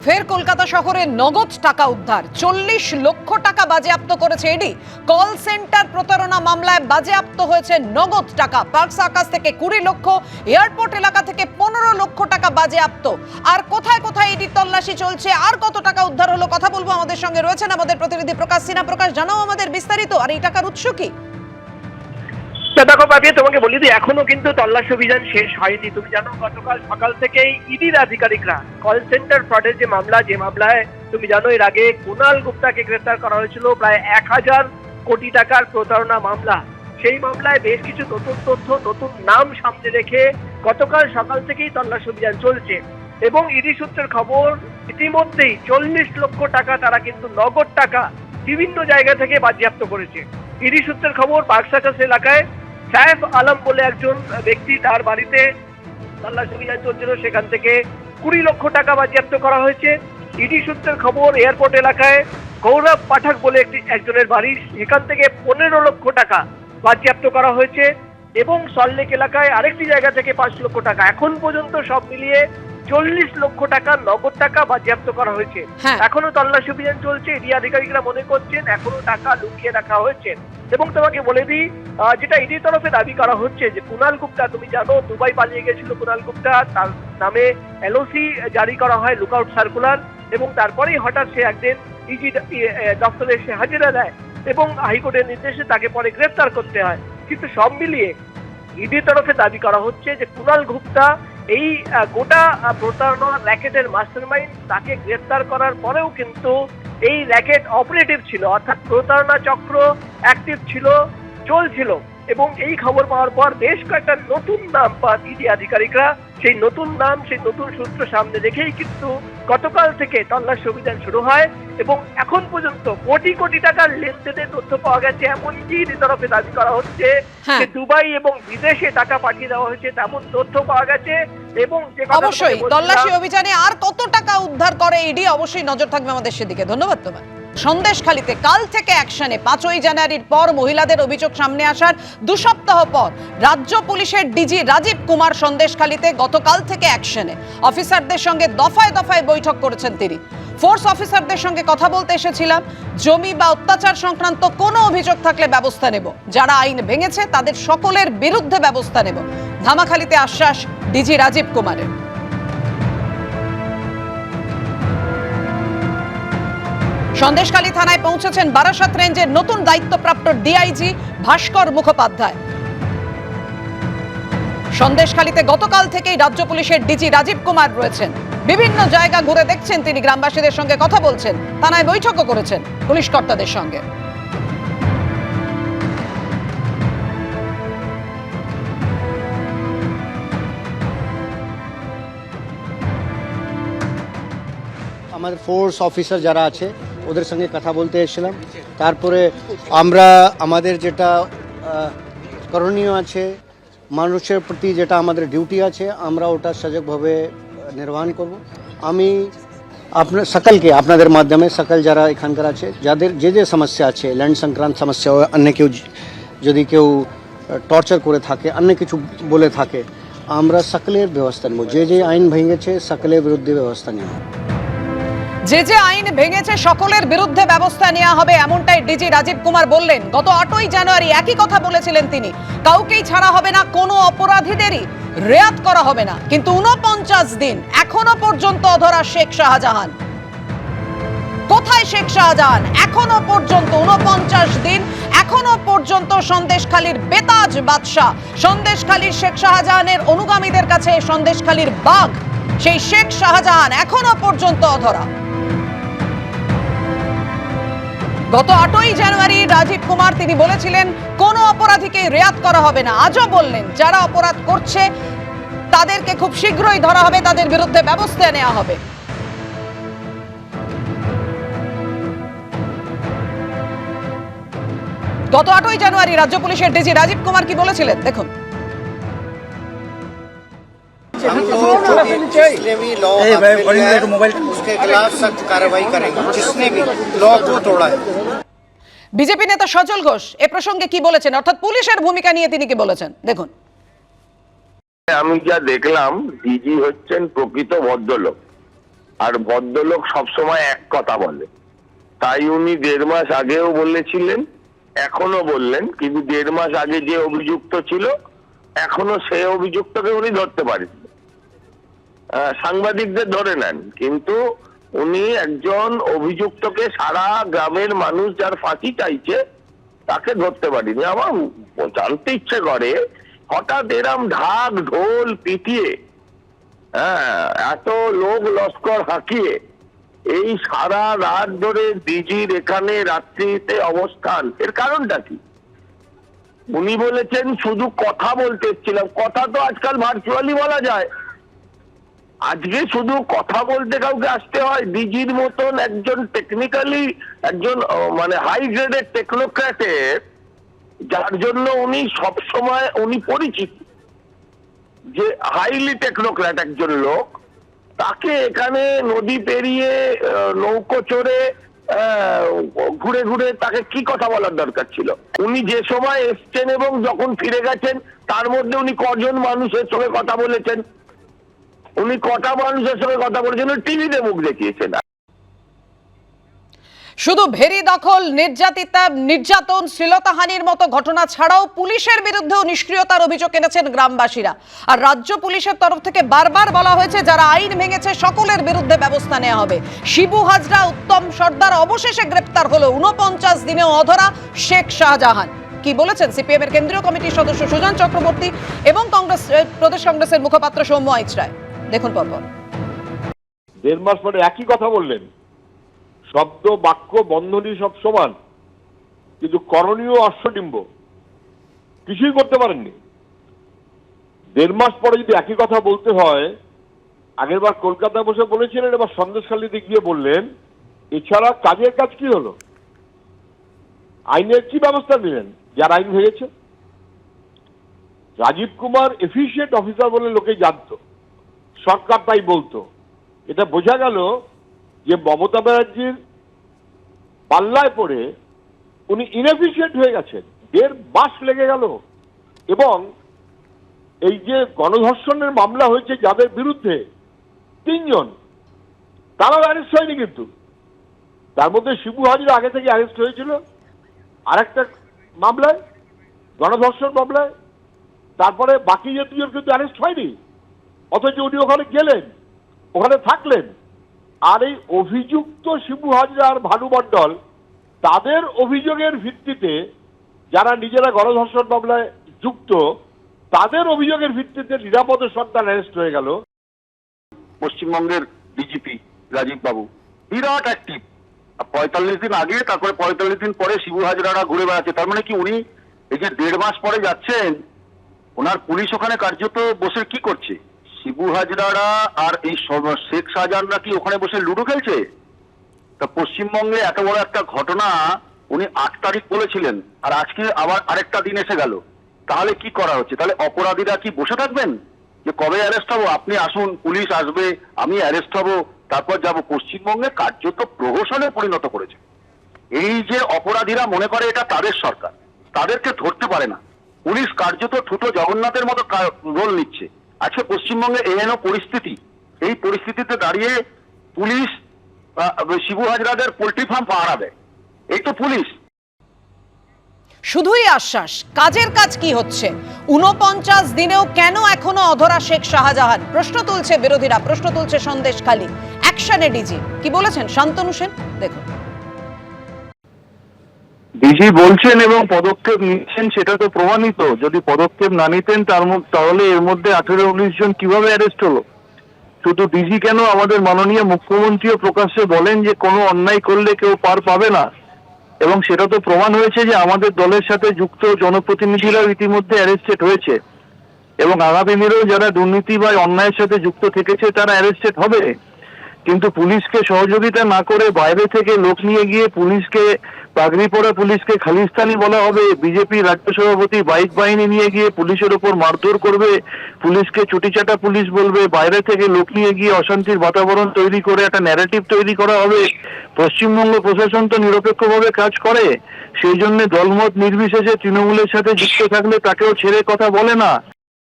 ফের কলকাতা শহরে নগদ টাকা উদ্ধার, 40 লক্ষ টাকা বাজেয়াপ্ত করেছে ইডি। কল সেন্টার প্রতারণা মামলায় বাজেয়াপ্ত হয়েছে নগদ টাকা। পার্ক সার্কাস থেকে 20 লক্ষ, এয়ারপোর্ট এলাকা থেকে 15 লক্ষ টাকা বাজেয়াপ্ত। আর কোথায় কোথায় ইডি তল্লাশি চলছে, আর কত টাকা উদ্ধার হলো, কথা বলবো। আমাদের সঙ্গে রয়েছেন আমাদের প্রতিনিধি প্রকাশ সিনহা। প্রকাশ, জানাও আমাদের বিস্তারিত। আর এই টাকার উৎস কি? দেখো পাপিয়া, তোমাকে বলি যে এখনো কিন্তু তল্লাশি অভিযান শেষ হয়নি। তুমি জানো গতকাল সকাল থেকেই ইডির আধিকারিকরা কল সেন্টার ফ্রডের যে মামলায় তুমি জানো এর আগে কুণাল গুপ্তাকে গ্রেফতার করা হয়েছিল, প্রায় 1000 কোটি টাকার প্রতারণা মামলা। সেই মামলায় বেশ কিছু নতুন তথ্য, নতুন নাম সামনে রেখে গতকাল সকাল থেকেই তল্লাশি অভিযান চলছে। এবং ইডি সূত্রের খবর, ইতিমধ্যেই 40 লক্ষ টাকা তারা কিন্তু নগদ টাকা বিভিন্ন জায়গা থেকে বাজেয়াপ্ত করেছে। ইডি সূত্রের খবর, পার্ক সার্কাস এলাকায় সাইফ আলম বলে একজন ব্যক্তি, তার বাড়িতে তল্লাশি অভিযান চলছিল, সেখান থেকে 20 লক্ষ টাকা বাজেয়াপ্ত করা হয়েছে। ইডি সূত্রের খবর, এয়ারপোর্ট এলাকায় গৌরব পাঠক বলে একজনের বাড়ি, সেখান থেকে 15 লক্ষ টাকা বাজেয়াপ্ত করা হয়েছে। এবং সল্টলেক এলাকায় আরেকটি জায়গা থেকে 5 লক্ষ টাকা। এখন পর্যন্ত সব মিলিয়ে 40 লক্ষ টাকা নগদ টাকা বাজেয়াপ্ত করা হয়েছে। এখনো তল্লাশি অভিযান চলছে। ইডি আধিকারিকরা মনে করছেন এখনো টাকা লুকিয়ে রাখা হয়েছে। এবং তোমাকে বলে দিই, যেটা ইডির তরফে দাবি করা হচ্ছে যে কুণাল গুপ্তা, তুমি জানো দুবাই পালিয়ে গেছিল কুণাল গুপ্তা, তার নামে এলওসি জারি করা হয়, লুকআউট সার্কুলার। এবং তারপরেই হঠাৎ সে একদিন ইডি দপ্তরে এসে হাজিরা দেয় এবং হাইকোর্টের নির্দেশে তাকে পরে গ্রেফতার করতে হয়। কিন্তু সব মিলিয়ে ইডির তরফে দাবি করা হচ্ছে যে কুণাল গুপ্তা এই গোটা প্রতারণা র্যাকেটের মাস্টারমাইন্ড। তাকে গ্রেফতার করার পরেও কিন্তু এই র্যাকেট অপারেটিভ ছিল, অর্থাৎ প্রতারণা চক্র অ্যাক্টিভ ছিল, চলছিল। এবং এই খবর পাওয়ার পর বেশ কয়েকটা নতুন নাম পান ইডি আধিকারিকরা। সেই নতুন নাম, সেই নতুন সূত্র সামনে রেখেই কিন্তু গতকাল থেকে তল্লাশি অভিযান শুরু হয়। এবং এখন পর্যন্ত কোটি কোটি টাকার লেনদেনের তথ্য পাওয়া গেছে। এমনকি ইডি তরফে দাবি করা হচ্ছে যে দুবাই এবং বিদেশে টাকা পাঠিয়ে দেওয়া হয়েছে, তেমন তথ্য পাওয়া গেছে। এবং অবশ্যই তল্লাশি অভিযানে আর কত টাকা উদ্ধার করে ইডি, অবশ্যই নজর থাকবে আমাদের সেদিকে। ধন্যবাদ তোমায়। সন্দেশখালীতে কাল থেকে অ্যাকশনে। 5ই জানুয়ারির পর মহিলাদের অভিযোগ সামনে আসার 2 সপ্তাহ পর রাজ্য পুলিশের ডিজি রাজীব কুমার সন্দেশখালীতে গতকাল থেকে অ্যাকশনে। অফিসারদের সঙ্গে দফায় দফায় বৈঠক করেছেন তিনি। ফোর্স অফিসারদের সঙ্গে কথা বলতে এসেছিলাম, জমি বা অত্যাচার সংক্রান্ত কোনো অভিযোগ থাকলে ব্যবস্থা নেব, যারা আইন ভেঙেছে তাদের সকলের বিরুদ্ধে ব্যবস্থা নেব। ধামাখালীতে আশ্বাস ডিজি রাজীব কুমারের। সন্দেশখালী থানায় পৌঁছেছেন বারাসাত রেঞ্জের নতুন দায়িত্বপ্রাপ্ত ডিআইজি ভাস্কর মুখোপাধ্যায়। সন্দেশখালীতে গতকাল থেকেই রাজ্য পুলিশের ডিজি রাজীব কুমার রয়েছেন। বিভিন্ন জায়গা ঘুরে দেখছেন তিনি, গ্রামবাসীদের সঙ্গে কথা বলছেন, থানায় বৈঠকও করেছেন পুলিশ কর্তাদের সঙ্গে। আমাদের ফোর্স অফিসার যারা আছে ওদের সঙ্গে কথা বলতে এসেছিলাম। তারপরে আমরা আমাদের যেটা করণীয় আছে, মানুষের প্রতি যেটা আমাদের ডিউটি আছে, আমরা ওটা সজাগভাবে নির্বাহন করব। আমি সকলকে আপনাদের মাধ্যমে সকল যারা এখানকার আছে, যাদের যে সমস্যা আছে, ল্যান্ড সংক্রান্ত সমস্যা, অন্য কেউ যদি কেউ টর্চার করে থাকে, অন্য কিছু বলে থাকে, আমরা সকলের ব্যবস্থা নেব। যে আইন ভেঙেছে সকলের বিরুদ্ধে ব্যবস্থা নেব। যে আইন ভেঙেছে সকলের বিরুদ্ধে ব্যবস্থা নেওয়া হবে, এমনটাই ডিজি রাজীব কুমার বললেন। গত 8ই জানুয়ারি একই কথা বলেছিলেন তিনি। কাউকেই ছাড়া হবে না, কোনো অপরাধীদেরই রেয়াত করা হবে না। কিন্তু 49 দিন এখনো পর্যন্ত অধরা শেখ শাহজাহান। কোথায় শেখ শাহজাহান? এখনো পর্যন্ত 49 দিন, এখনো পর্যন্ত সন্দেশখালীর বেতাজ বাদশাহ, সন্দেশখালীর শেখ শাহজাহানের অনুগামীদের কাছে সন্দেশখালীর বাঘ, সেই শেখ শাহজাহান এখনো পর্যন্ত অধরা। গত 8ই জানুয়ারি রাজীব কুমার তিনি বলেছিলেন কোনো অপরাধীকে রেয়াত করা হবে না। আজও বললেন যারা অপরাধ করছে তাদেরকে খুব শীঘ্রই ধরা হবে, তাদের বিরুদ্ধে ব্যবস্থা নেওয়া হবে। গত 8ই জানুয়ারি রাজ্য পুলিশের ডিজি রাজীব কুমার কি বলেছিলেন দেখুন। जिसने भी लॉ उसके खिलाफ सख्त कार्रवाई करेंगे, जिसने भी लॉ को तोड़ा है। বিজেপি নেতা সজল ঘোষ এ প্রসঙ্গে কি বলেছেন, অর্থাৎ পুলিশের ভূমিকা নিয়ে তিনি কি বলেছেন দেখুন। আমি যা দেখলাম, ডিজি হচ্ছেন প্রকৃত ভদ্রলোক। আর ভদ্রলোক সবসময় এক কথা বলে, তাই উনি 1.5 মাস আগেও বলেছিলেন, এখনো বললেন, কিন্তু 1.5 মাস আগে যে অভিযুক্ত ছিল এখনো সেই অভিযুক্তকে উনি ধরতে পারেন। সাংবাদিকদের ধরে নেন, কিন্তু উনি একজন অভিযুক্তকে সারা গ্রামের মানুষ যার ফাঁসি চাইছে তাকে ধরতে পারিনি। আমার জানতে ইচ্ছে করে, হঠাৎ এরম ঢাক ঢোল পিটিয়ে, এত লোক লস্কর হাঁকিয়ে এই সারা রাত ধরে ডিজির এখানে রাত্রিতে অবস্থান, এর কারণটা কি? উনি বলেছেন শুধু কথা বলতে এসেছিলাম। কথা তো আজকাল ভার্চুয়ালি বলা যায়। আজকে শুধু কথা বলতে কাউকে আসতে হয়? ডিজির মতন একজন টেকনিক্যালি একজন মানে হাই গ্রেডের টেকনোক্র্যাটের, যার জন্য উনি সবসময় উনি পরিচিত, যে হাইলি টেকনোক্র্যাট একজন লোক, তাকে এখানে নদী পেরিয়ে নৌকো চড়ে ঘুরে ঘুরে তাকে কি কথা বলার দরকার ছিল? উনি যে সময় এসছেন এবং যখন ফিরে গেছেন তার মধ্যে উনি কজন মানুষের সঙ্গে কথা বলেছেন? উনি কটা মানুষের সঙ্গে কথা বলেছেন? টিভিতে মুখ দেখিয়েছেন। শুধু ভেরি দখল, নির্যাতন, শ্লীলতাহানির মতো ঘটনা ছাড়াও পুলিশের বিরুদ্ধেও নিষ্ক্রিয়তার অভিযোগ এনেছেন গ্রামবাসীরা। আর রাজ্য পুলিশের তরফ থেকে বারবার বলা হয়েছে যারা আইন ভেঙেছে সকলের বিরুদ্ধে ব্যবস্থা নেওয়া হবে। শিবু হাজরা, উত্তম সর্দার অবশেষে গ্রেপ্তার হলো 49 দিনেও অধরা শেখ শাহজাহান। কি বলেছেন সিপিএম এর কেন্দ্রীয় কমিটির সদস্য সুজন চক্রবর্তী এবং প্রদেশ কংগ্রেসের মুখপাত্র সৌম্য আইচরায়, দেখুন পরপর। 1.5 মাস পরে একই কথা বললেন, শব্দ বাক্য বন্ধনী সব সমান, কিন্তু করণীয় অশ্বডিম্ব, কিছুই করতে পারেননি। 1.5 মাস পরে যদি একই কথা বলতে হয়, আগের বার কলকাতায় বসে বলেছিলেন, এবার সন্দেশখালীতে গিয়ে বললেন, এছাড়া কাজের কাজ কি হলো? আইনের কি ব্যবস্থা নিলেন যার আইন ভেঙেছে? রাজীব কুমার এফিশিয়েন্ট অফিসার বলে লোকে জানতো, সরকার তাই বলতো। এটা বোঝা গেল যে মমতা ব্যানার্জির পাল্লায় পড়ে উনি ইনএফিশিয়েন্ট হয়ে গেছেন। 1.5 মাস লেগে গেল। এবং এই যে গণধর্ষণের মামলা হয়েছে যাদের বিরুদ্ধে 3 জন, তারা অ্যারেস্ট হয়নি, কিন্তু তার মধ্যে শিবু হাজরা আগে থেকে অ্যারেস্ট হয়েছিল আরেকটা মামলায়, গণধর্ষণ মামলায়। তারপরে বাকি যে 2 জন কিন্তু অ্যারেস্ট হয়নি, অথচ উনি ওখানে গেলেন, ওখানে থাকলেন। আর এই অভিযুক্ত শিবু হাজরা আর ভানু মণ্ডল, তাদের অভিযোগের ভিত্তিতে, যারা নিজেরা গণধর্ষণ মামলায় যুক্ত, তাদের অভিযোগের ভিত্তিতে নিরাপদ সন্তান অ্যারেস্ট হয়ে গেল। পশ্চিমবঙ্গের ডিজিপি রাজীব বাবু বিরাট অ্যাক্টিভ। 45 দিন আগে, তারপরে 45 দিন পরে শিবু হাজরারা ঘুরে বেড়াচ্ছে। তার মানে কি উনি এই যে 1.5 মাস পরে যাচ্ছেন, ওনার পুলিশ ওখানে কার্যত বসে কি করছে? শিবু হাজরারা আর এই শেখ শাহজাহানরা কি ওখানে বসে লুডো খেলছে? তা পশ্চিমবঙ্গে এত বড় একটা ঘটনা উনি 8 তারিখ বলেছিলেন, আর আজকে আবার আরেকটা দিন এসে গেল। তাহলে কি করা হচ্ছে? তাহলে অপরাধীরা কি বসে থাকবেন যে কবে অ্যারেস্ট হবো? আপনি আসুন, পুলিশ আসবে, আমি অ্যারেস্ট হবো, তারপর যাব। পশ্চিমবঙ্গে কার্যত প্রহসনে পরিণত করেছে। এই যে অপরাধীরা মনে করে এটা তাদের সরকার, তাদেরকে ধরতে পারে না। পুলিশ কার্যত ঠুটো জগন্নাথের মতো রোল নিচ্ছে। আজকে পশ্চিমবঙ্গে এহেন পরিস্থিতি, এই পরিস্থিতিতে দাঁড়িয়ে পুলিশ শিবু হাজরাদের পোল্ট্রি ফার্ম পাহারা দেয়, এই তো পুলিশ। শুধুই আশ্বাস, কাজের কাজ কি হচ্ছে? 49 দিনেও কেন এখনো অধরা শেখ শাহজাহান? প্রশ্ন তুলছে বিরোধীরা, প্রশ্ন তুলছে সন্দেশখালী। অ্যাকশনে ডিজি কি বলেছেন শান্তনু সেন, দেখুন। ডিজি বলছেন এবং পদক্ষেপ নিচ্ছেন, সেটা তো প্রমাণিত। যদি পদক্ষেপ না নিতেন তাহলে এর মধ্যে 18-19 জন কিভাবে অ্যারেস্ট হলো? শুধু ডিজি কেন, আমাদের মাননীয় মুখ্যমন্ত্রীও প্রকাশ্যে বলেন যে কোনো অন্যায় করলে কেউ পার পাবে না, এবং সেটা তো প্রমাণ হয়েছে যে আমাদের দলের সাথে যুক্ত জনপ্রতিনিধিরাও ইতিমধ্যে অ্যারেস্টেড হয়েছে, এবং আগামী দিনেও যারা দুর্নীতি বা অন্যায়ের সাথে যুক্ত থেকেছে তারা অ্যারেস্টেড হবে। কিন্তু পুলিশকে সহযোগিতা না করে বাইরে থেকে লোক নিয়ে গিয়ে পুলিশকে, পাগড়ি পরা পুলিশকে খালিস্তানি বলা হবে, বিজেপি রাজ্য সভাপতি বাইক বাহিনী নিয়ে গিয়ে পুলিশের ওপর মারধর করবে, পুলিশকে চুটিচাটা পুলিশ বলবে, বাইরে থেকে লোক নিয়ে গিয়ে অশান্তির বাতাবরণ তৈরি করে একটা ন্যারেটিভ তৈরি করা হবে। পশ্চিমবঙ্গ প্রশাসন তো নিরপেক্ষভাবে কাজ করে, সেই জন্য দলমত নির্বিশেষে তৃণমূলের সাথে যুক্ত থাকলে তাকেও ছেড়ে কথা বলে না।